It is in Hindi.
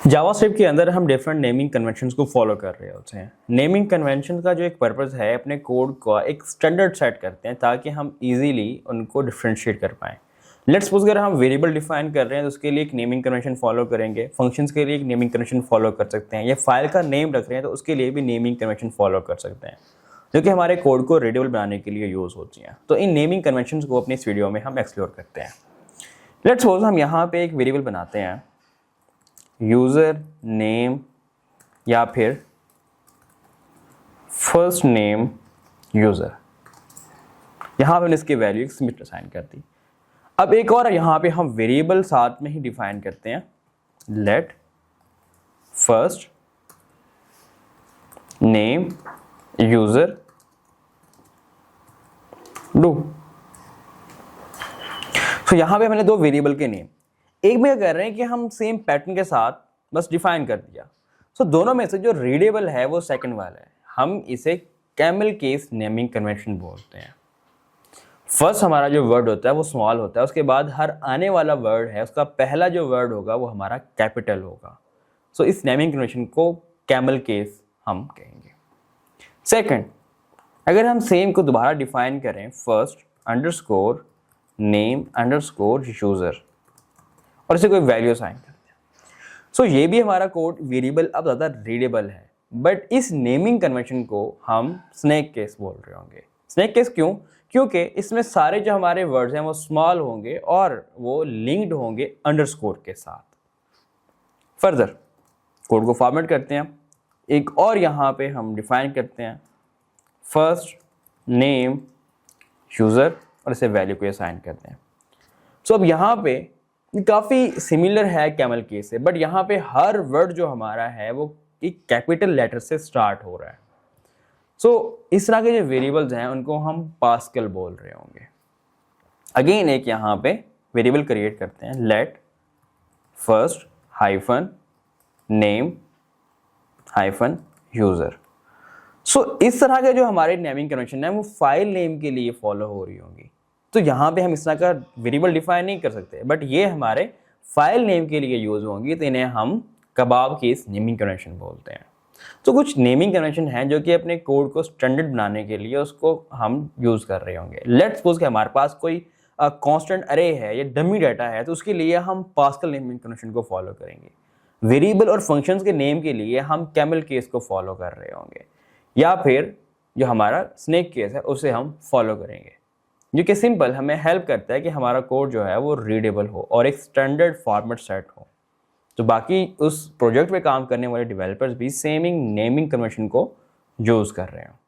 जावास्क्रिप्ट के अंदर हम डिफरेंट नेमिंग कन्वेंशंस को फॉलो कर रहे होते हैं। नेमिंग कन्वेंशन का जो एक पर्पस है, अपने कोड का एक स्टैंडर्ड सेट करते हैं ताकि हम इजीली उनको डिफरेंशिएट कर पाएँ। लेट्स सपोज अगर हम वेरिएबल डिफाइन कर रहे हैं तो उसके लिए एक नेमिंग कन्वेंशन फॉलो करेंगे, फंक्शंस के लिए एक नेमिंग कन्वेंशन फॉलो कर सकते हैं, या फाइल का नेम रख रहे हैं तो उसके लिए भी नेमिंग कन्वेंशन फॉलो कर सकते हैं, जो कि हमारे कोड को रीडेबल बनाने के लिए यूज़ होती हैं। तो इन नेमिंग कन्वेंशंस को अपनी इस वीडियो में हम एक्सप्लोर करते हैं। लेट्स सपोज हम यहाँ पे एक वेरिएबल बनाते हैं यूज़र नेम या फिर फर्स्ट नेम यूज़र। यहाँ पे इसकी वैल्यू सबमिट असाइन कर दी। अब एक और यहाँ पे हम वेरिएबल साथ में ही डिफाइन करते हैं, let first name user do. तो यहाँ पे मैंने दो वेरिएबल के नेम, एक में क्या कर रहे हैं कि हम सेम पैटर्न के साथ बस डिफाइन कर दिया। सो दोनों में से जो रीडेबल है वो सेकंड वाला है, हम इसे कैमल केस नेमिंग कन्वेंशन बोलते हैं। फर्स्ट हमारा जो वर्ड होता है वो स्मॉल होता है, उसके बाद हर आने वाला वर्ड है उसका पहला जो वर्ड होगा वो हमारा कैपिटल होगा। सो इस नेमिंग कन्वेंशन को कैमल केस हम कहेंगे। सेकंड, अगर हम सेम को दोबारा डिफाइन करें, first underscore name underscore user, और इसे कोई वैल्यू असाइन करते हैं। सो ये भी हमारा कोड वेरिएबल अब ज़्यादा रीडेबल है, बट इस नेमिंग कन्वेंशन को हम स्नैक केस बोल रहे होंगे। स्नैक केस क्यों? क्योंकि इसमें सारे जो हमारे वर्ड्स हैं वो स्मॉल होंगे और वो लिंक्ड होंगे अंडरस्कोर के साथ। फर्दर कोड को फॉर्मेट करते हैं, एक और यहाँ पे हम डिफाइन करते हैं फर्स्ट नेम यूज़र और इसे वैल्यू को असाइन करते हैं। सो अब यहाँ पे काफ़ी सिमिलर है कैमल केस से, बट यहाँ पे हर वर्ड जो हमारा है वो एक कैपिटल लेटर से स्टार्ट हो रहा है। सो इस तरह के जो वेरिएबल्स हैं उनको हम पास्कल बोल रहे होंगे। अगेन एक यहाँ पे वेरिएबल क्रिएट करते हैं, let first hyphen name hyphen user. So इस तरह के जो हमारे नेमिंग कन्वेंशन है वो फाइल नेम के लिए फॉलो हो रही होंगी। तो यहाँ पे हम इस तरह का वेरिएबल डिफाइन नहीं कर सकते, बट ये हमारे फाइल नेम के लिए यूज़ होंगी, तो इन्हें हम कबाब केस नेमिंग कन्वेंशन बोलते हैं। तो कुछ नेमिंग कन्वेंशन हैं जो कि अपने कोड को स्टैंडर्ड बनाने के लिए उसको हम यूज़ कर रहे होंगे। लेट्स सपोज कि हमारे पास कोई कांस्टेंट अरे है या डमी डाटा है, तो उसके लिए हम पास्कल नेमिंग कन्वेंशन को फॉलो करेंगे। वेरिएबल और फंक्शंस के नेम के लिए हम कैमल केस को फॉलो कर रहे होंगे, या फिर जो हमारा स्नैक केस है उसे हम फॉलो करेंगे, जो कि सिंपल हमें हेल्प करता है कि हमारा कोड जो है वो रीडेबल हो और एक स्टैंडर्ड फॉर्मेट सेट हो। तो बाकी उस प्रोजेक्ट पे काम करने वाले डेवलपर्स भी सेमिंग नेमिंग कन्वेंशन को यूज़ कर रहे हैं।